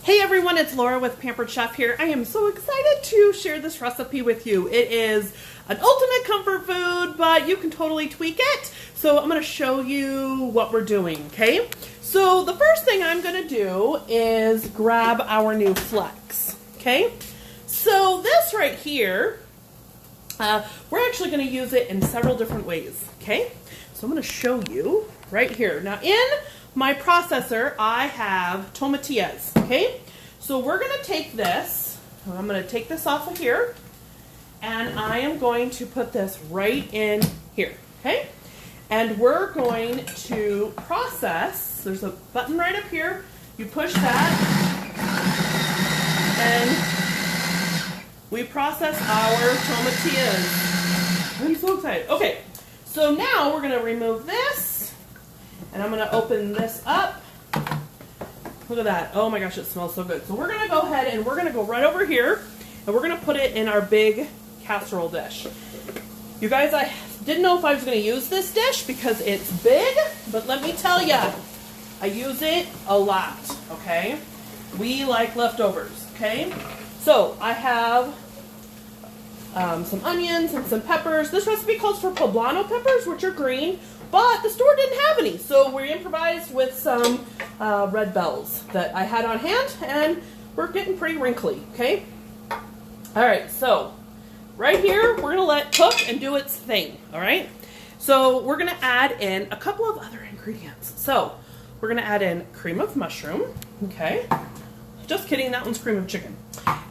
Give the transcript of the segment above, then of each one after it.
Hey everyone, it's Laura with Pampered Chef here. I am so excited to share this recipe with you. It is an ultimate comfort food, but you can totally tweak it. So I'm going to show you what we're doing, okay? So the first thing I'm going to do is grab our new flex, okay? So this right here, we're actually going to use it in several different ways, okay? So I'm going to show you right here. Now in my processor, I have tomatillos, okay? So we're going to take this, I'm going to take this off of here, and I am going to put this right in here, okay? And we're going to process, there's a button right up here, you push that, and we process our tomatillos. I'm so excited. Okay, so now we're going to remove this. And I'm going to open this up. Look at that. Oh my gosh, it smells so good. So we're going to go ahead and we're going to go right over here and we're going to put it in our big casserole dish. You guys, I didn't know if I was going to use this dish because it's big, but let me tell you, I use it a lot, okay? We like leftovers, okay? So I have some onions and some peppers. This recipe calls for poblano peppers, which are green. But the store didn't have any, so we improvised with some red bells that I had on hand, and we're getting pretty wrinkly, okay? All right, so right here, we're gonna let cook and do its thing, all right? So we're gonna add in a couple of other ingredients. So we're gonna add in cream of mushroom, okay? Just kidding, that one's cream of chicken.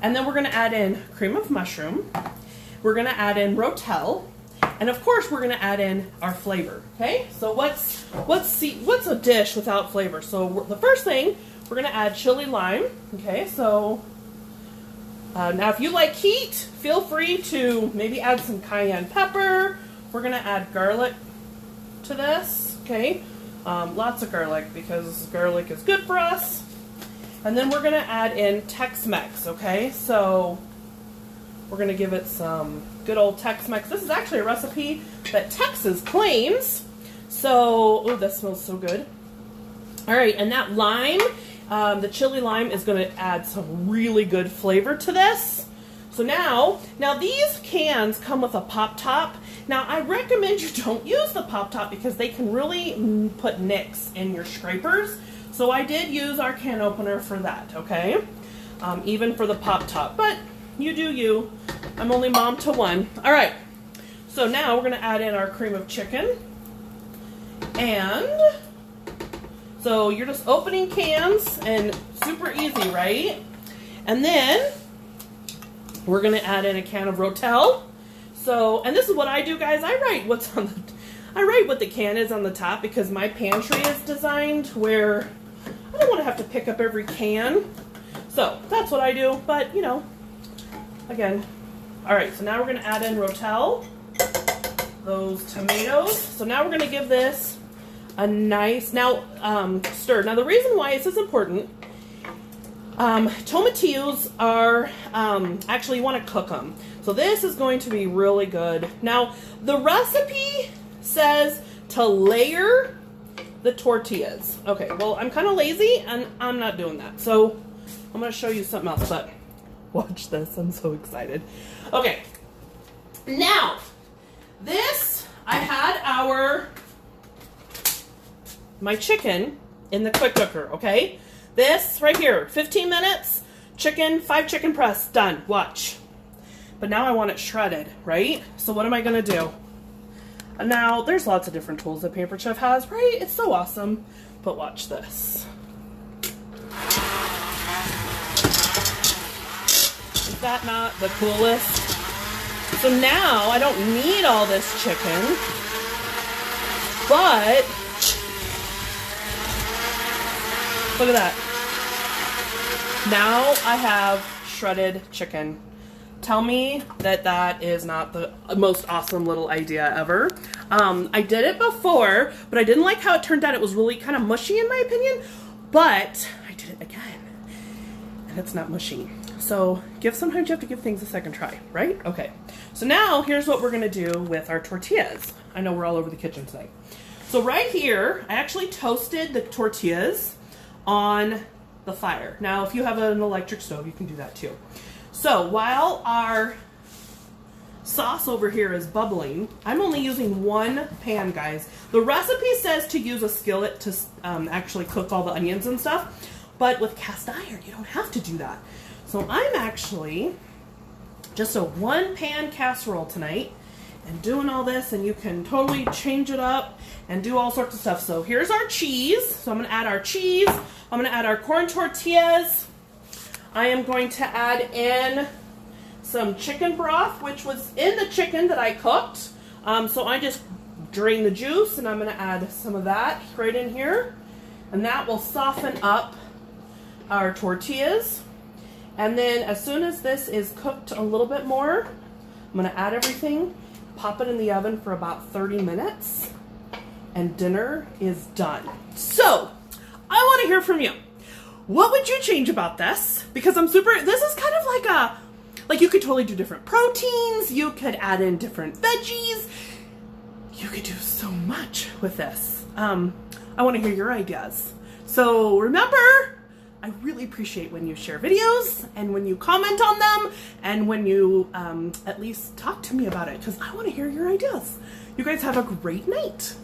And then we're gonna add in cream of mushroom. We're gonna add in rotel. And of course, we're going to add in our flavor. Okay, so what's a dish without flavor? So the first thing, we're going to add chili lime. Okay, so now if you like heat, feel free to maybe add some cayenne pepper. We're going to add garlic to this. Okay, lots of garlic because garlic is good for us. And then we're going to add in Tex-Mex. Okay, so we're going to give it some good old Tex-Mex. This is actually a recipe that Texas claims. So, oh, that smells so good. All right, and that lime, the chili lime is going to add some really good flavor to this. So now these cans come with a pop top. Now, I recommend you don't use the pop top because they can really put nicks in your scrapers. So I did use our can opener for that, okay? Even for the pop top, but you do you. I'm only mom to one. All right, so now we're going to add in our cream of chicken. And so you're just opening cans and super easy, right? And then we're going to add in a can of rotel. So, and this is what I do, guys. I write what the can is on the top because my pantry is designed where I don't want to have to pick up every can. So that's what I do, but you know, again. All right, so now we're going to add in rotel, those tomatoes. So now we're going to give this a nice, stir. Now the reason why this is important, tomatillos are, actually you want to cook them. So this is going to be really good. Now the recipe says to layer the tortillas. Okay, well I'm kind of lazy and I'm not doing that. So I'm going to show you something else, but watch this, I'm so excited. Okay, now, this, I had my chicken in the quick cooker, okay? This right here, 15 minutes, chicken, 5 chicken breasts, done, watch. But now I want it shredded, right? So what am I gonna do? Now, there's lots of different tools that Pampered Chef has, right? It's so awesome, but watch this. Is that not the coolest? So now I don't need all this chicken, but look at that. Now I have shredded chicken. Tell me that that is not the most awesome little idea ever. I did it before, but I didn't like how it turned out. It was really kind of mushy in my opinion, but I did it again and it's not mushy. So sometimes you have to give things a second try, right? Okay, so now here's what we're gonna do with our tortillas. I know we're all over the kitchen tonight. So right here, I actually toasted the tortillas on the fire. Now, if you have an electric stove, you can do that too. So while our sauce over here is bubbling, I'm only using one pan, guys. The recipe says to use a skillet to actually cook all the onions and stuff, but with cast iron, you don't have to do that. So I'm actually just a one pan casserole tonight and doing all this, and you can totally change it up and do all sorts of stuff. So here's our cheese. So I'm going to add our cheese. I'm going to add our corn tortillas. I am going to add in some chicken broth, which was in the chicken that I cooked. So I just drained the juice, and I'm going to add some of that right in here. And that will soften up our tortillas. And then as soon as this is cooked a little bit more, I'm going to add everything, pop it in the oven for about 30 minutes, and dinner is done. So I want to hear from you. What would you change about this? Because this is kind of like you could totally do different proteins. You could add in different veggies. You could do so much with this. I want to hear your ideas. So remember, I really appreciate when you share videos and when you comment on them and when you at least talk to me about it, because I want to hear your ideas. You guys have a great night.